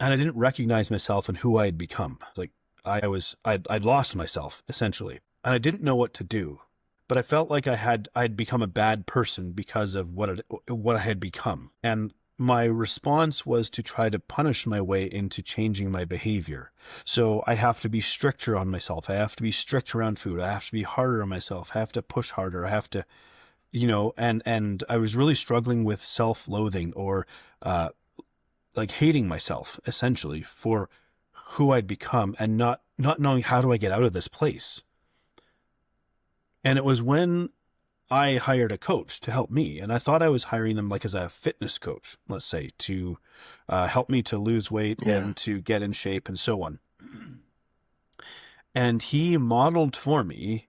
and I didn't recognize myself and who I had become. Like I'd lost myself essentially, and I didn't know what to do. But I felt like I'd become a bad person because of what I had become. And my response was to try to punish my way into changing my behavior. So I have to be stricter on myself. I have to be strict around food. I have to be harder on myself. I have to push harder. I have to, and I was really struggling with self-loathing or like hating myself essentially for who I'd become and not knowing how do I get out of this place. And it was when I hired a coach to help me, and I thought I was hiring them like as a fitness coach, let's say, to help me to lose weight and to get in shape and so on. And he modeled for me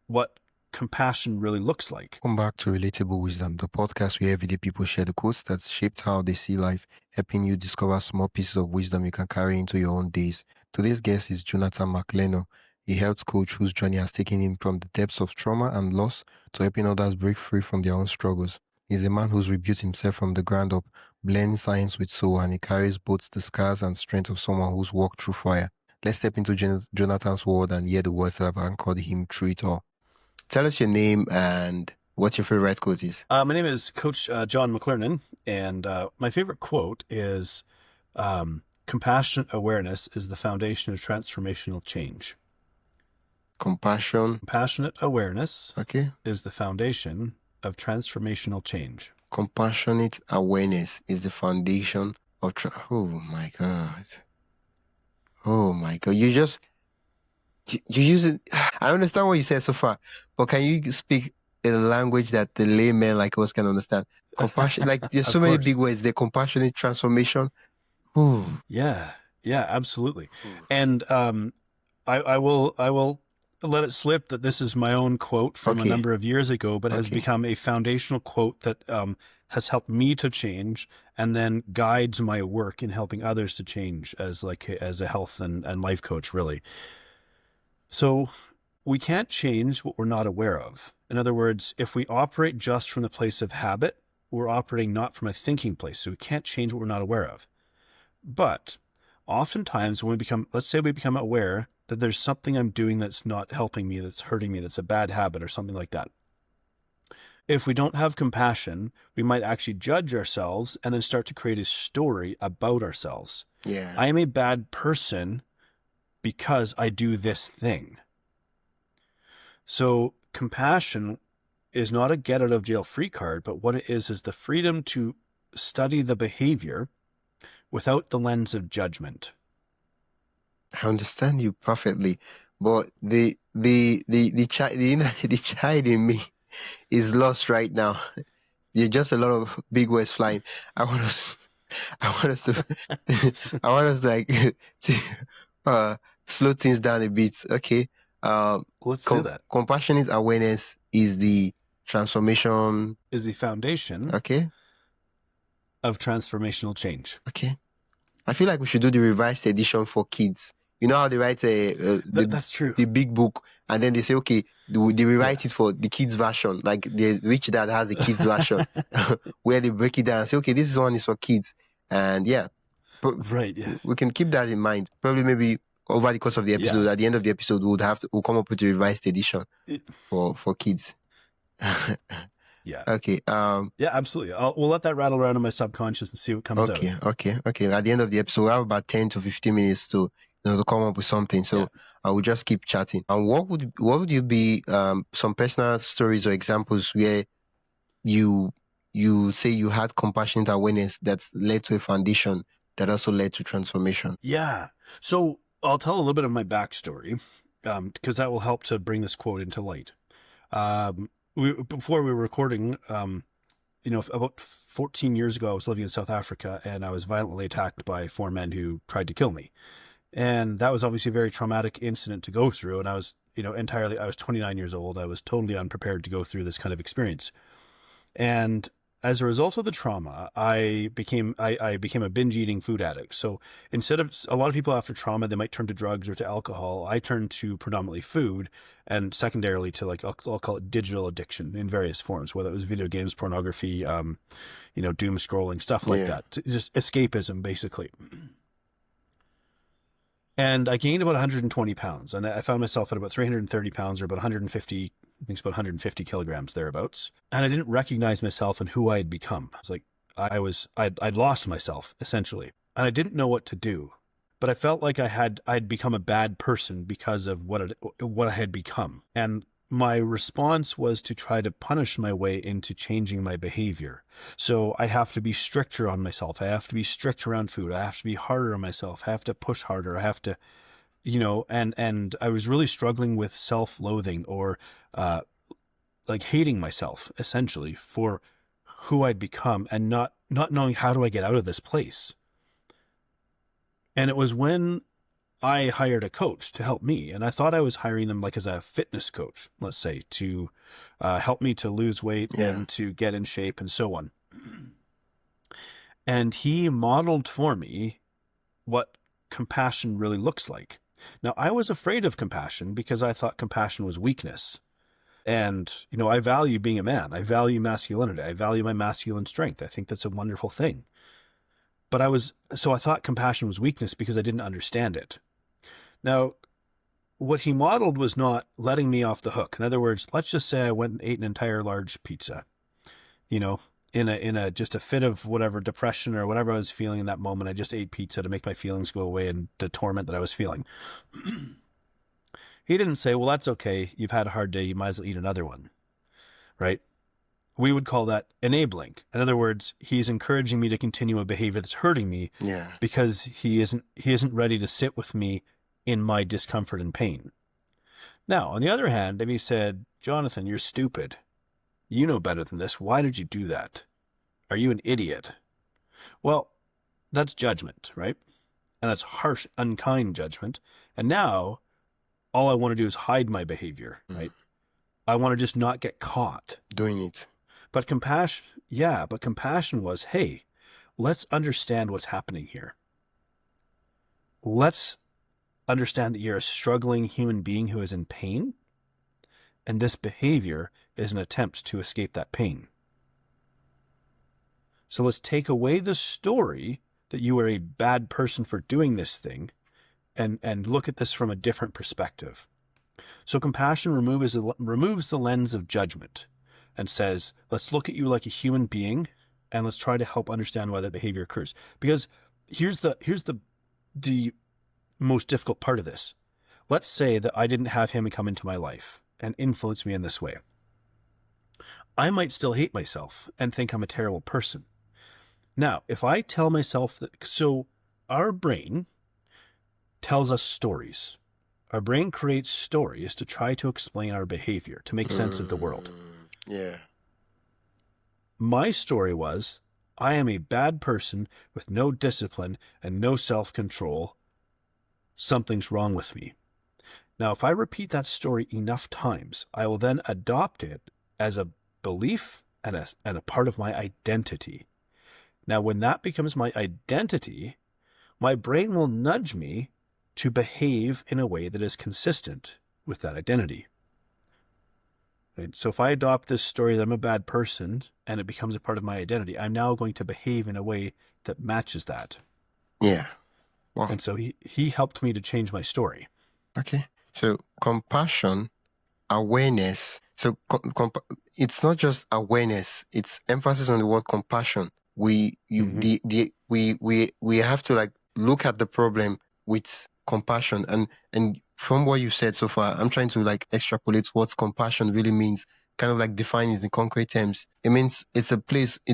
what compassion really looks like. Welcome back to Relatable Wisdom, the podcast where everyday people share the quotes that shaped how they see life, helping you discover small pieces of wisdom you can carry into your own days. Today's guest is Jonathan Mclernon, a health coach whose journey has taken him from the depths of trauma and loss to helping others break free from their own struggles. He's a man who's rebuilt himself from the ground up, blending science with soul, and he carries both the scars and strength of someone who's walked through fire. Let's step into Jonathan's world and hear the words that have anchored him through it all. Tell us your name and what your favorite quote is. My name is Coach John Mclernon, and my favorite quote is, compassionate awareness is the foundation of transformational change. Compassionate awareness is the foundation of transformational change. Compassionate awareness is the foundation of oh my God. You use it. I understand what you said so far, but can you speak in a language that the layman like us can understand? Compassion, like there's so many big words. The compassionate transformation. Ooh. Yeah, absolutely. And I will let it slip that this is my own quote from a number of years ago, but has become a foundational quote that has helped me to change and then guides my work in helping others to change as a health and life coach, really. So we can't change what we're not aware of. In other words, if we operate just from the place of habit, we're operating not from a thinking place. So we can't change what we're not aware of. But oftentimes when let's say we become aware that there's something I'm doing that's not helping me, that's hurting me, that's a bad habit or something like that. If we don't have compassion, we might actually judge ourselves and then start to create a story about ourselves. Yeah. I am a bad person because I do this thing. So compassion is not a get out of jail free card, but what it is the freedom to study the behavior without the lens of judgment. I understand you perfectly, but the child in me is lost right now. There's just a lot of big words flying. I want us to slow things down a bit. Okay. Let's do that. Compassionate awareness is the transformation. Is the foundation. Okay. Of transformational change. Okay. I feel like we should do the revised edition for kids. You know how they write that's true. The big book, and then they say, okay, they rewrite it for the kids version. Like the Rich Dad has a kids version where they break it down and say, okay, this one is for kids. And right. Yeah. We can keep that in mind. Probably maybe over the course of the episode, at the end of the episode, we'll come up with a revised edition for kids. Yeah. Okay. Yeah, absolutely. We'll let that rattle around in my subconscious and see what comes out. Okay. At the end of the episode, we'll have about 10 to 15 minutes to come up with something. So I will just keep chatting. And what would you be some personal stories or examples where you say you had compassionate awareness that led to a foundation that also led to transformation? Yeah. So I'll tell a little bit of my backstory because that will help to bring this quote into light. Before we were recording, about 14 years ago, I was living in South Africa and I was violently attacked by 4 men who tried to kill me. And that was obviously a very traumatic incident to go through. And I was, I was 29 years old. I was totally unprepared to go through this kind of experience. And as a result of the trauma, I became a binge eating food addict. So instead of a lot of people after trauma, they might turn to drugs or to alcohol. I turned to predominantly food and secondarily to I'll call it digital addiction in various forms, whether it was video games, pornography, doom scrolling, stuff like that. Just escapism, basically. And I gained about 120 pounds, and I found myself at about 330 pounds, or about 150, I think it's about 150 kilograms thereabouts. And I didn't recognize myself and who I had become. It's like I'd lost myself essentially, and I didn't know what to do. But I felt like I'd become a bad person because of what I had become. And my response was to try to punish my way into changing my behavior. So I have to be stricter on myself. I have to be strict around food. I have to be harder on myself. I have to push harder. I have to, and I was really struggling with self-loathing, or like hating myself essentially for who I'd become, and not knowing how do I get out of this place. And it was when I hired a coach to help me, and I thought I was hiring them like as a fitness coach, let's say, to help me to lose weight and to get in shape and so on. And he modeled for me what compassion really looks like. Now, I was afraid of compassion because I thought compassion was weakness. And, I value being a man. I value masculinity. I value my masculine strength. I think that's a wonderful thing. But I thought compassion was weakness because I didn't understand it. Now, what he modeled was not letting me off the hook. In other words, let's just say I went and ate an entire large pizza, in a just a fit of whatever depression or whatever I was feeling in that moment. I just ate pizza to make my feelings go away and the torment that I was feeling. He didn't say, well, that's okay. You've had a hard day. You might as well eat another one, right? We would call that enabling. In other words, he's encouraging me to continue a behavior that's hurting me because he isn't ready to sit with me in my discomfort and pain. Now, on the other hand, if he said, Jonathan, you're stupid. You know better than this. Why did you do that? Are you an idiot? Well, that's judgment, right? And that's harsh, unkind judgment. And now all I want to do is hide my behavior, right? I want to just not get caught doing it. But compassion was, hey, let's understand what's happening here. Let's understand that you're a struggling human being who is in pain, and this behavior is an attempt to escape that pain. So let's take away the story that you are a bad person for doing this thing, and look at this from a different perspective. So compassion removes the lens of judgment and says, let's look at you like a human being, and let's try to help understand why that behavior occurs. Because here's the most difficult part of this. Let's say that I didn't have him come into my life and influence me in this way. I might still hate myself and think I'm a terrible person. Now, if I tell myself that, so our brain tells us stories. Our brain creates stories to try to explain our behavior, to make sense of the world. Yeah. My story was, I am a bad person with no discipline and no self-control. Something's wrong with me. Now, if I repeat that story enough times, I will then adopt it as a belief and a part of my identity. Now, when that becomes my identity, my brain will nudge me to behave in a way that is consistent with that identity. Right? So if I adopt this story that I'm a bad person and it becomes a part of my identity, I'm now going to behave in a way that matches that. Yeah. Wow. And so he helped me to change my story. Okay. So compassion, awareness. So it's not just awareness, it's emphasis on the word compassion. We have to like look at the problem with compassion, and from what you said so far, I'm trying to like extrapolate what compassion really means, kind of like define it in concrete terms. It means it's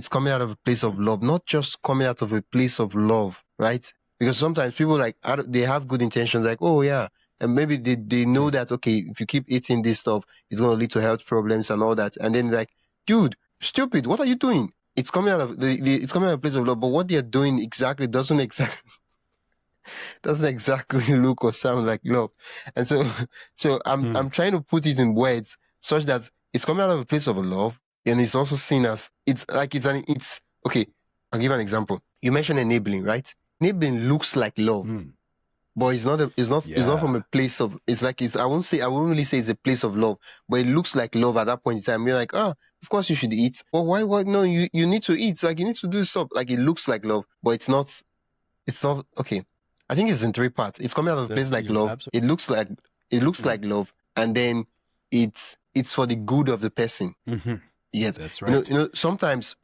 coming out of a place of love, not just coming out of a place of love, right? Because sometimes people they have good intentions, like, oh yeah, and maybe they know that, okay, if you keep eating this stuff, it's going to lead to health problems and all that, and then like, dude, stupid, what are you doing? It's coming out of it's coming out of a place of love, but what they're doing doesn't exactly look or sound like love. And so I'm trying to put it in words such that it's coming out of a place of love, and it's also seen as it's okay. I'll give an example. You mentioned enabling, right? Enabling looks like love, but it's not from a place of, I won't really say it's a place of love, but it looks like love at that point in time. You're like, of course you should eat. Well, why? No, you need to eat. Like, you need to do stuff. Like, it looks like love, but it's not okay. I think it's in three parts. It's coming out of a place like love. Absolutely. It looks like love, and then it's for the good of the person. Mm-hmm. Yes, that's right. Sometimes,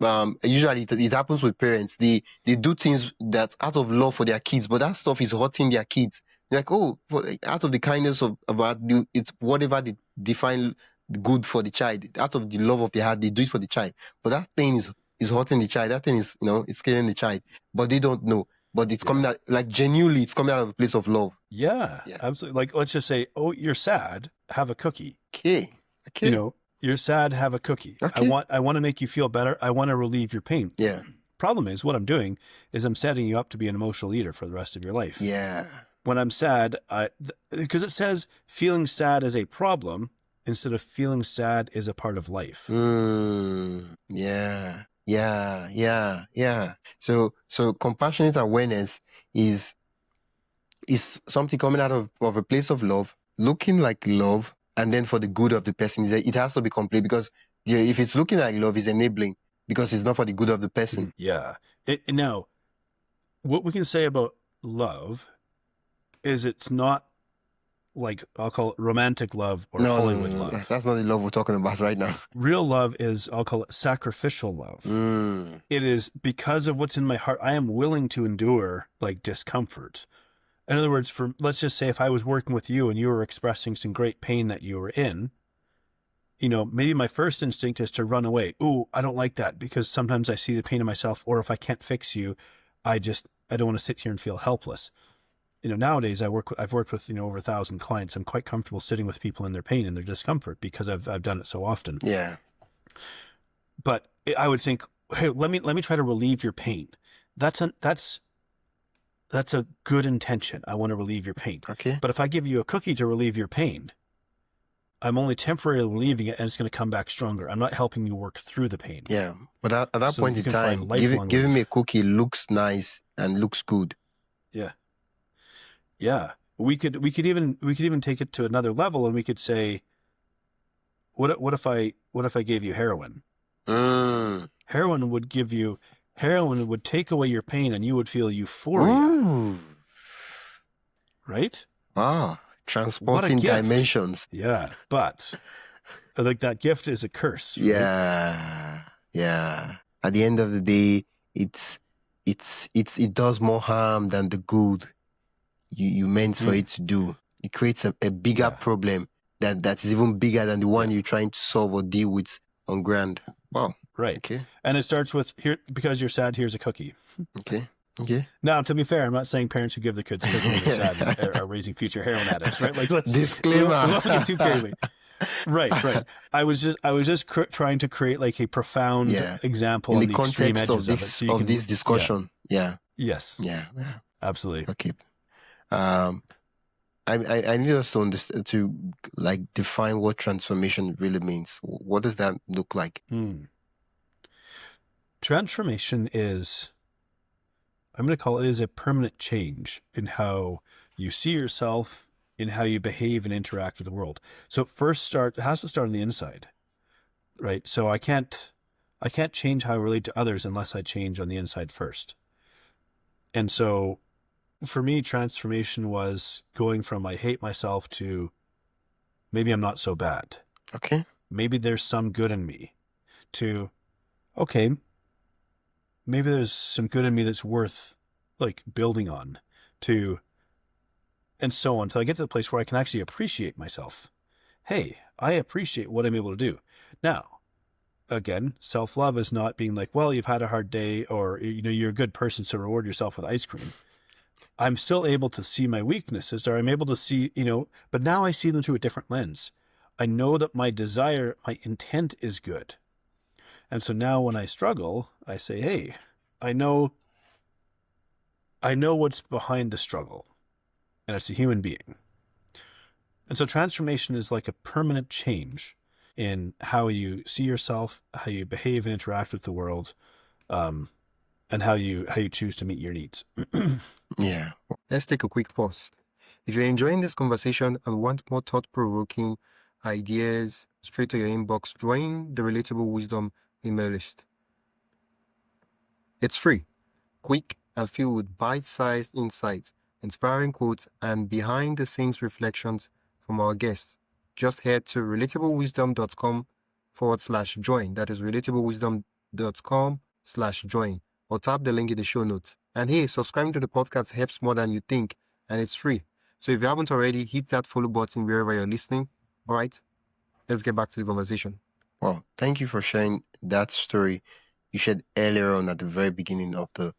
usually it happens with parents. They do things that out of love for their kids, but that stuff is hurting their kids. They're like, oh, out of the kindness of about it's whatever they define good for the child. Out of the love of their heart, they do it for the child. But that thing is hurting the child. That thing is, it's killing the child. But they don't know. But it's coming out, like, genuinely, it's coming out of a place of love. Yeah, absolutely. Like, let's just say, oh, you're sad, have a cookie. Okay. You're sad, have a cookie. Okay. I want to make you feel better. I want to relieve your pain. Yeah. Problem is, what I'm doing is I'm setting you up to be an emotional eater for the rest of your life. Yeah. When I'm sad, because it says feeling sad is a problem instead of feeling sad is a part of life. Yeah. So compassionate awareness is something coming out of a place of love, looking like love, and then for the good of the person. It has to be complete, because if it's looking like love, it's enabling, because it's not for the good of the person. Yeah. Now, what we can say about love is it's not like, I'll call it romantic love or Hollywood love. That's not the love we're talking about right now. Real love is, I'll call it sacrificial love. It is because of what's in my heart. I am willing to endure like discomfort. In other words, let's just say if I was working with you and you were expressing some great pain that you were in, maybe my first instinct is to run away. Ooh, I don't like that, because sometimes I see the pain in myself, or if I can't fix you, I don't want to sit here and feel helpless. Nowadays I've worked with, over 1,000 clients. I'm quite comfortable sitting with people in their pain and their discomfort because I've done it so often. Yeah. But I would think, hey, let me try to relieve your pain. That's a good intention. I want to relieve your pain. Okay. But if I give you a cookie to relieve your pain, I'm only temporarily relieving it, and it's going to come back stronger. I'm not helping you work through the pain. Yeah. But at that point in time, giving me a cookie looks nice and looks good. Yeah. Yeah. We could even take it to another level, and we could say, what if I gave you heroin? Heroin would take away your pain, and you would feel euphoria. Ooh. Right? Ah, transporting dimensions. Yeah, but like that gift is a curse. Right? Yeah. At the end of the day, it does more harm than the good you meant for it to do. It creates a bigger problem that is even bigger than the one you're trying to solve or deal with on ground. Wow. Right. Okay. And it starts with, here, because you're sad, here's a cookie. Okay. Now, to be fair, I'm not saying parents who give their kids cookies when they're sad are raising future heroin addicts, right? Like, let's disclaimer. We won't get too crazy. Right. I was just trying to create like a profound example in the context of this discussion. Yeah. Yes. Yeah. Absolutely. Okay. I need us to understand, to like define what transformation really means. What does that look like? Transformation is, I'm going to call it, is a permanent change in how you see yourself, in how you behave and interact with the world. So it has to start on the inside, right? So I can't change how I relate to others unless I change on the inside first. And so for me, transformation was going from I hate myself to maybe I'm not so bad. Okay. Maybe there's some good in me, to, okay, maybe there's some good in me that's worth like building on, to, and so on, until I get to the place where I can actually appreciate myself. Hey, I appreciate what I'm able to do. Now, again, self-love is not being like, well, you've had a hard day, or, you're a good person, so reward yourself with ice cream. I'm still able to see my weaknesses, or I'm able to see, but now I see them through a different lens. I know that my desire, my intent is good. And so now when I struggle, I say, hey, I know what's behind the struggle, and it's a human being. And so transformation is like a permanent change in how you see yourself, how you behave and interact with the world, and how you choose to meet your needs. Yeah. Let's take a quick pause. If you're enjoying this conversation and want more thought-provoking ideas straight to your inbox, join the Relatable Wisdom email list. It's free, quick, and filled with bite-sized insights inspiring quotes, and behind-the-scenes reflections from our guests. Just head to relatablewisdom.com/join. That is relatablewisdom.com/join, or tap the link in the show notes. And hey, subscribing to the podcast helps more than you think, and it's free. So if you haven't already, hit that follow button wherever you're listening. All right, let's get back to the conversation. Well, thank you for sharing that story you shared earlier on at the very beginning of the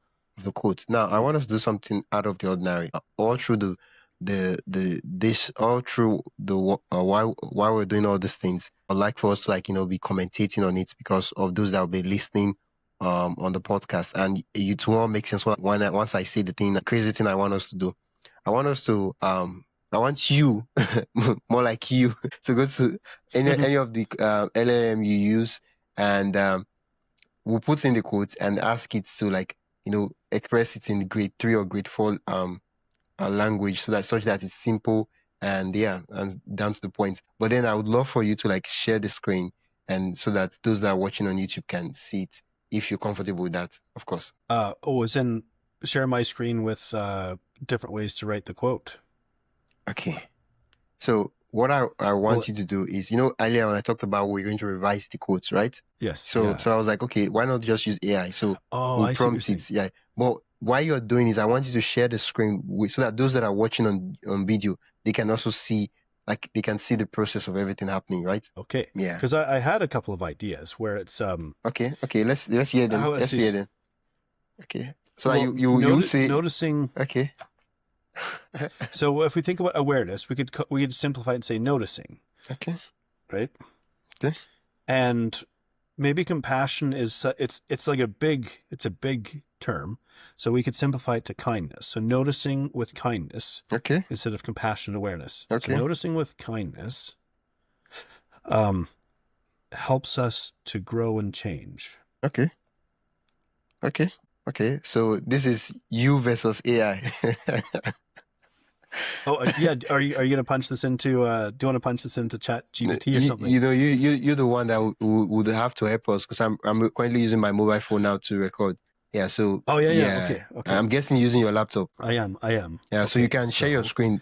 quote. Now, I want us to do something out of the ordinary. All through while we're doing all these things, I'd like for us to be commentating on it, because of those that will be listening on the podcast, and it will all make sense once I say the crazy thing I want us to do. I want us to I want you, more like you, to go to any of the LLM you use, and we'll put in the quote and ask it to express it in grade 3 or grade 4 language, such that it's simple and down to the point. But then I would love for you to share the screen, and so that those that are watching on YouTube can see it, if you're comfortable with that, of course. As in share my screen with different ways to write the quote. Okay. So what I want you to do is, earlier when I talked about we're going to revise the quotes, right? Yes. So I was like, okay, why not just use AI? So we'll prompt it. Yeah. But what you're doing is, I want you to share the screen so that those that are watching on video, they can also see, they can see the process of everything happening, right? Okay. Yeah. Because I had a couple of ideas where it's Okay. Let's hear them. Let's hear them. Okay. So you say noticing. Okay. So if we think about awareness, we could simplify it and say noticing. Okay. Right. Okay. And maybe compassion is it's a big term, so we could simplify it to kindness. So noticing with kindness. Okay. Instead of compassion and awareness. Okay. So noticing with kindness helps us to grow and change. Okay. So this is you versus AI. Oh yeah, are you going to punch this into? Do you want to punch this into Chat GPT or something? You're the one that would have to help us, because I'm currently using my mobile phone now to record. Yeah. So. Oh yeah. Okay. I'm guessing using your laptop. I am. Yeah. Okay, so you can share your screen.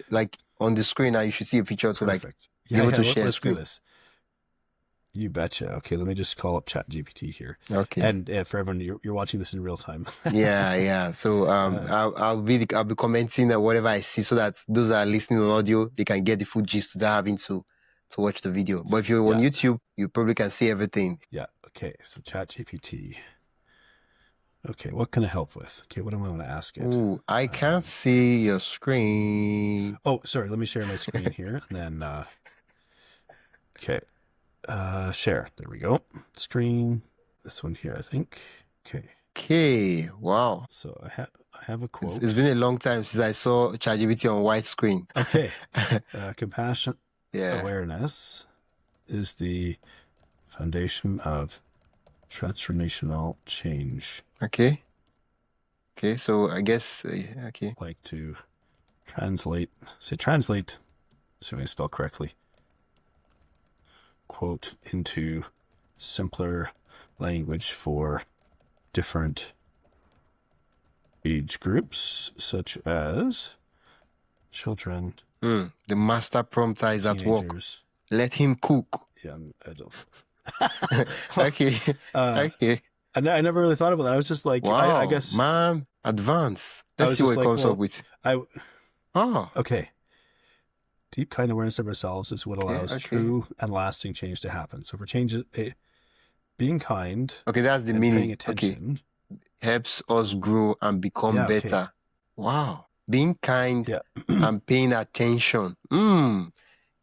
On the screen now, you should see a picture to be able to share screen. Do this. You betcha. Okay, let me just call up Chat GPT here. Okay. And for everyone, you're watching this in real time. Yeah. So I'll be commenting whatever I see, so that those that are listening on audio, they can get the full gist without having to watch the video. But if you're on YouTube, you probably can see everything. Yeah. Okay. So Chat GPT. Okay, what can I help with? Okay, what do I want to ask it? Ooh, I can't see your screen. Oh, sorry. Let me share my screen here, and then. Okay. Share. There we go. Screen. This one here, I think. Okay. Wow. So I have a quote. It's been a long time since I saw ChatGPT on white screen. Okay. Compassion, awareness is the foundation of transformational change. Okay. So I guess okay. Like to translate. So I spell correctly. Quote into simpler language for different age groups, such as children. The master prompter is at work. Let him cook. Young adults. Okay. Okay. And I never really thought about that. I was just like, wow, I guess. Man, advance. Let's see what it comes up with. Okay. Deep kind awareness of ourselves is what allows true and lasting change to happen. So for changes, being kind. Okay, that's the meaning. Paying attention. Okay. Helps us grow and become better. Okay. Wow. Being kind and paying attention. You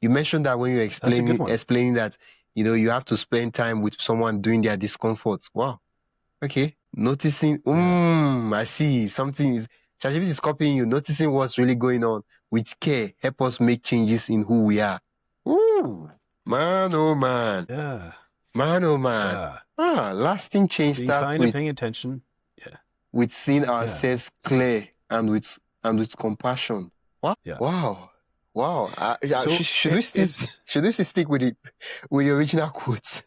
mentioned that when you were explaining that, you have to spend time with someone during their discomforts. Wow. Okay. Noticing. I see. Something is. ChatGPT is copying you, noticing what's really going on with care. Help us make changes in who we are. Ooh, man, oh man. Yeah. Man, oh man. Yeah. Lasting change being starts kind with and paying attention. Yeah. With seeing ourselves clear and with compassion. Wow. Yeah. Wow. Should we stick with the original quotes,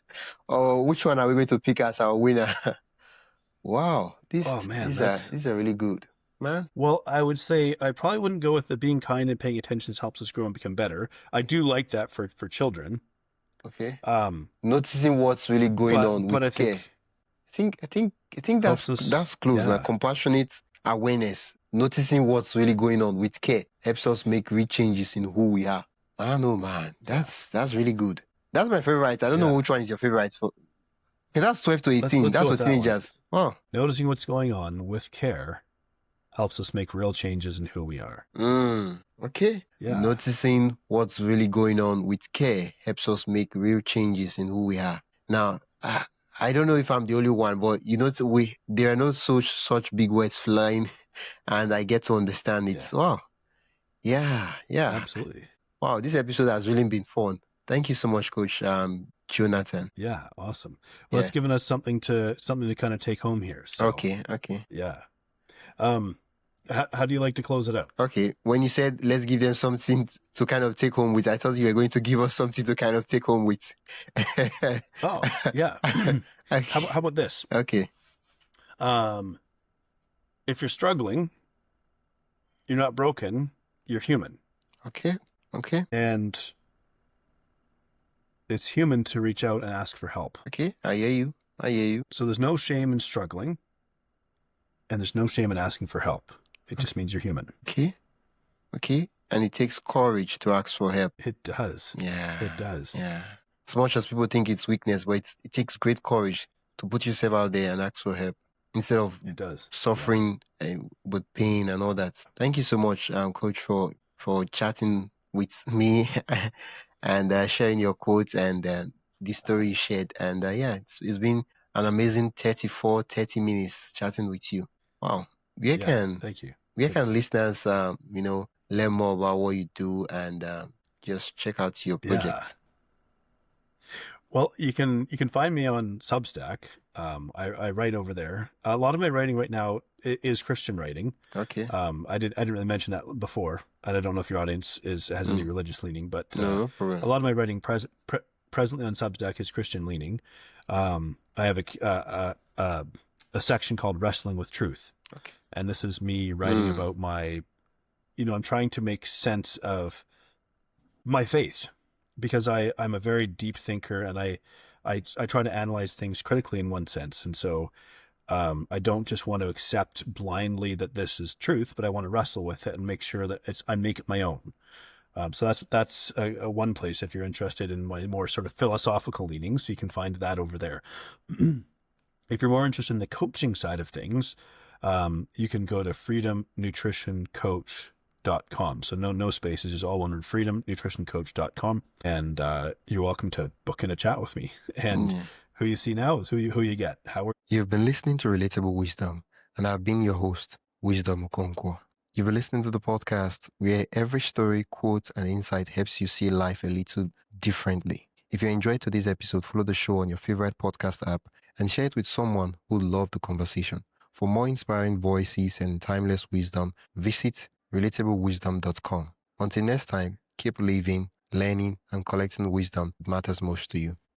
or which one are we going to pick as our winner? Wow. These are really good. man. Well, I would say I probably wouldn't go with the being kind and paying attention helps us grow and become better. I do like that for children. Okay. Um, Noticing what's really going on but I with care. think I think helps us. that's close. Like Yeah, compassionate awareness, noticing what's really going on with care helps us make real changes in who we are. I don't know, man. yeah, That's really good. That's my favorite. I don't know yeah. which one is your favorite for. Okay, that's 12 to 18. Let's go That's for with that one. teenagers. Oh. Noticing what's going on with care helps us make real changes in who we are. Okay. Yeah, Noticing what's really going on with care helps us make real changes in who we are. Now, I don't know if I'm the only one, but there are not such big words flying, and I get to understand it. yeah, Wow. Yeah. absolutely. Wow, this episode has really been fun. Thank you so much, Coach Jonathan. Yeah, awesome. Well, Yeah. it's given us something to kind of take home here. So, Okay. yeah. How do you like to close it out? Okay. When you said let's give them something to kind of take home with, I thought you were going to give us something to kind of take home with. Oh, yeah. How about this? Okay. If you're struggling, you're not broken, you're human. Okay. And it's human to reach out and ask for help. Okay. I hear you. So there's no shame in struggling, and there's no shame in asking for help. It just means you're human. Okay. And it takes courage to ask for help. It does. Yeah. It does. Yeah. As much as people think it's weakness, but it takes great courage to put yourself out there and ask for help instead of It does. suffering with pain and all that. Thank you so much, Coach, for chatting with me and sharing your quotes and the story you shared. And it's been an amazing 30 minutes chatting with you. Wow. Thank you. Where can listeners, learn more about what you do and just check out your project? Yeah. Well, you can find me on Substack. I write over there. A lot of my writing right now is Christian writing. Okay. I didn't really mention that before, and I don't know if your audience has any religious leaning, but No problem. a lot of my writing presently on Substack is Christian leaning. I have a section called Wrestling with Truth. Okay. And this is me writing about my, I'm trying to make sense of my faith, because I'm a very deep thinker, and I try to analyze things critically in one sense. And so I don't just want to accept blindly that this is truth, but I want to wrestle with it and make sure that I make it my own. So that's a one place if you're interested in my more sort of philosophical leanings. You can find that over there. If you're more interested in the coaching side of things, you can go to freedomnutritioncoach.com. So no spaces, just all one word, freedomnutritioncoach.com. And you're welcome to book in a chat with me. And who you see now is who you get. You've been listening to Relatable Wisdom, and I've been your host, Wisdom Okonkwo. You've been listening to the podcast where every story, quote, and insight helps you see life a little differently. If you enjoyed today's episode, follow the show on your favorite podcast app and share it with someone who loved the conversation. For more inspiring voices and timeless wisdom, visit relatablewisdom.com. Until next time, keep living, learning, and collecting wisdom that matters most to you.